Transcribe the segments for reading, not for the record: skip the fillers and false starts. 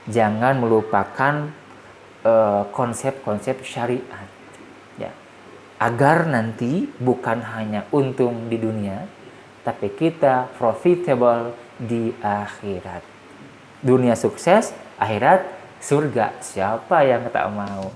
jangan melupakan konsep-konsep syariat, ya, agar nanti bukan hanya untung di dunia, tapi kita profitable di akhirat. Dunia sukses, akhirat surga. Siapa yang tak mau?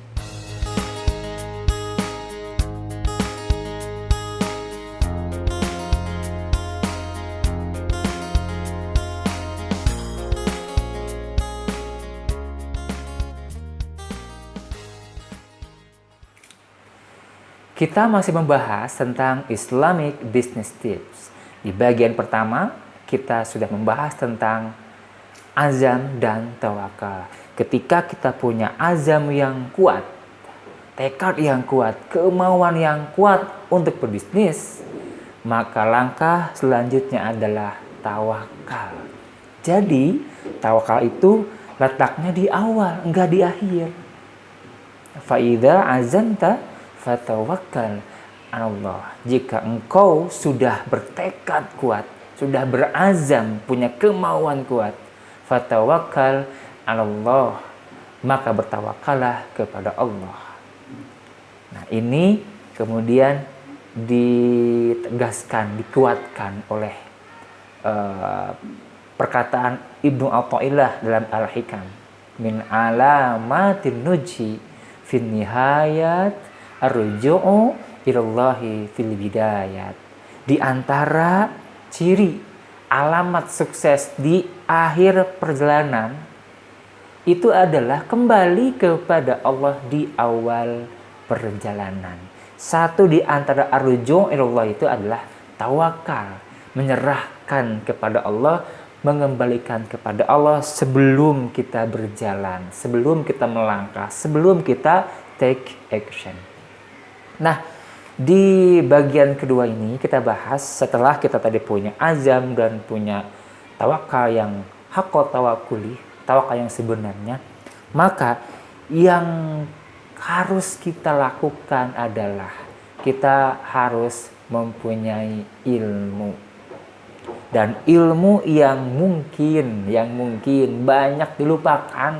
Kita masih membahas tentang Islamic Business Tips. Di bagian pertama, kita sudah membahas tentang azam dan tawakal. Ketika kita punya azam yang kuat, tekad yang kuat, kemauan yang kuat untuk berbisnis, maka langkah selanjutnya adalah tawakal. Jadi, tawakal itu letaknya di awal, enggak di akhir. Fa'idha azamta fatawakkal Allah. Jika engkau sudah bertekad kuat, sudah berazam, punya kemauan kuat, fatawakkal Allah, maka bertawakallah kepada Allah. Nah, ini kemudian ditegaskan, dikuatkan oleh perkataan Ibnu Athaillah dalam Al-Hikam. Min alamatin nuji fin nihayat arju'u ilallahi fil bidayat. Di antara ciri alamat sukses di akhir perjalanan itu adalah kembali kepada Allah di awal perjalanan. Satu di antara arju'u ilallah itu adalah tawakal, menyerahkan kepada Allah, mengembalikan kepada Allah sebelum kita berjalan, sebelum kita melangkah, sebelum kita take action. Nah, di bagian kedua ini kita bahas setelah kita tadi punya azam dan punya tawakal yang haqqo tawakkuli, tawakal yang sebenarnya, maka yang harus kita lakukan adalah kita harus mempunyai ilmu. Dan ilmu yang mungkin banyak dilupakan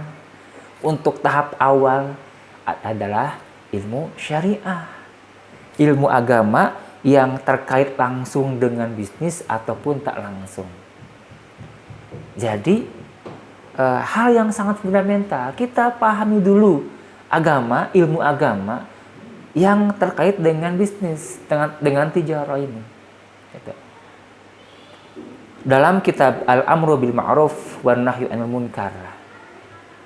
untuk tahap awal adalah ilmu syariah. Ilmu agama yang terkait langsung dengan bisnis ataupun tak langsung. Jadi hal yang sangat fundamental, kita pahami dulu agama, ilmu agama yang terkait dengan bisnis, dengan tijarah ini. Gitu. Dalam kitab Al-Amru bil Ma'ruf wan Nahyu 'anil Munkar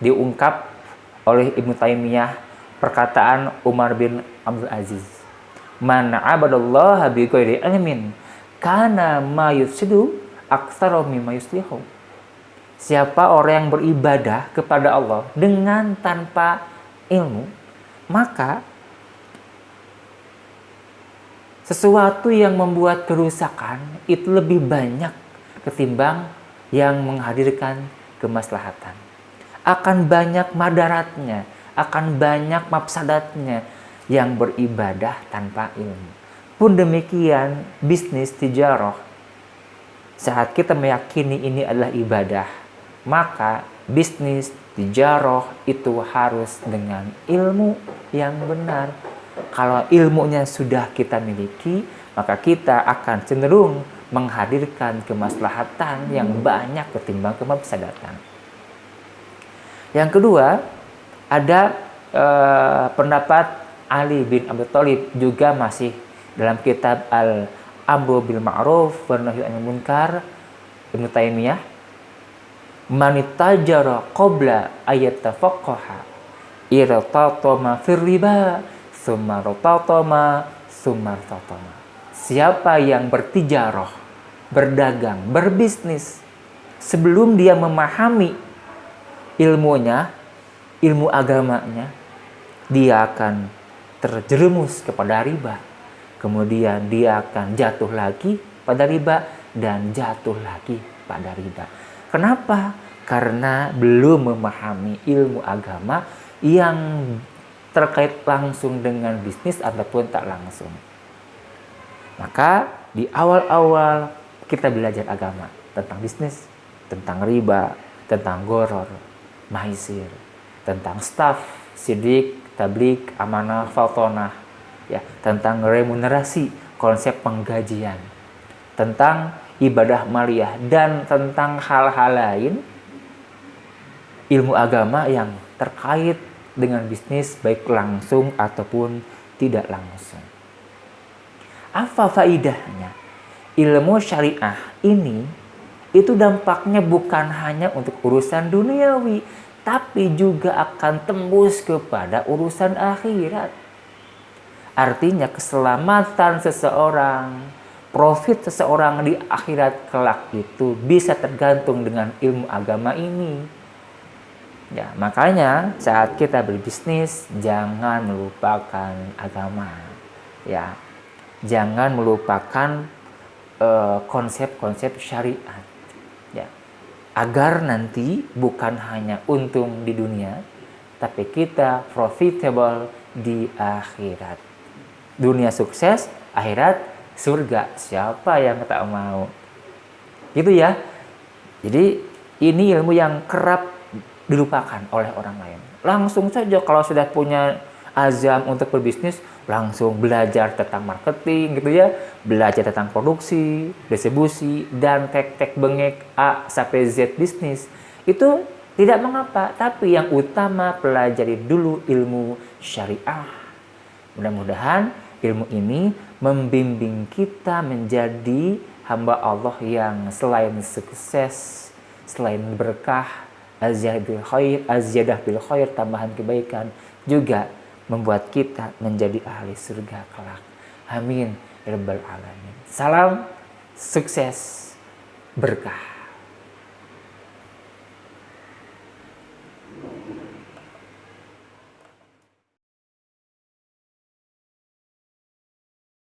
diungkap oleh Ibnu Taimiyah perkataan Umar bin Abdul Aziz. Man 'abadallaha bi ghairi ilmin kana ma yufsidu aktsaru mimma yuslihu. Siapa orang yang beribadah kepada Allah dengan tanpa ilmu, maka sesuatu yang membuat kerusakan itu lebih banyak ketimbang yang menghadirkan kemaslahatan. Akan banyak madaratnya, akan banyak mafsadatnya yang beribadah tanpa ilmu. Pun demikian bisnis tijarah. Saat kita meyakini ini adalah ibadah, maka bisnis tijarah itu harus dengan ilmu yang benar. Kalau ilmunya sudah kita miliki, maka kita akan cenderung menghadirkan kemaslahatan yang banyak ketimbang kemafsadatan. Yang kedua, ada pendapat Ali bin Abi Thalib juga masih dalam kitab Al-Amru bil Ma'ruf wan Nahyu 'anil Munkar, Ibnu Taimiyah, man tajara qabla ayatafaqaha irtatama fir riba tsumma ratama tsumma ratama. Siapa yang bertijarah, berdagang, berbisnis sebelum dia memahami ilmunya, ilmu agamanya, dia akan terjerumus kepada riba. Kemudian dia akan jatuh lagi pada riba dan jatuh lagi pada riba. Kenapa? Karena belum memahami ilmu agama yang terkait langsung dengan bisnis ataupun tak langsung. Maka di awal-awal kita belajar agama tentang bisnis, tentang riba, tentang gharar. maisir, tentang staf, sidik, tablik, amanah, faltonah, ya, tentang remunerasi, konsep penggajian, tentang ibadah maliyah, dan tentang hal-hal lain ilmu agama yang terkait dengan bisnis baik langsung ataupun tidak langsung. Apa faidahnya? Ilmu syariah ini itu dampaknya bukan hanya untuk urusan duniawi, tapi juga akan tembus kepada urusan akhirat. Artinya keselamatan seseorang, profit seseorang di akhirat kelak itu bisa tergantung dengan ilmu agama ini. Ya, makanya saat kita berbisnis jangan melupakan agama. Ya. Jangan melupakan konsep-konsep syariat. Ya. Agar nanti bukan hanya untung di dunia, tapi kita profitable di akhirat. Dunia sukses, akhirat surga. Siapa yang tak mau? Gitu ya. Jadi ini ilmu yang kerap dilupakan oleh orang lain. Langsung saja kalau sudah punya azam untuk berbisnis, langsung belajar tentang marketing gitu ya, belajar tentang produksi, distribusi, dan tek-tek bengek A sampai Z bisnis. Itu tidak mengapa, tapi yang utama pelajari dulu ilmu syariah. Mudah-mudahan ilmu ini membimbing kita menjadi hamba Allah yang selain sukses, selain berkah, azyadah bil khair, tambahan kebaikan, juga membuat kita menjadi ahli surga kelak. Amin ya rabbal alamin. Salam sukses berkah.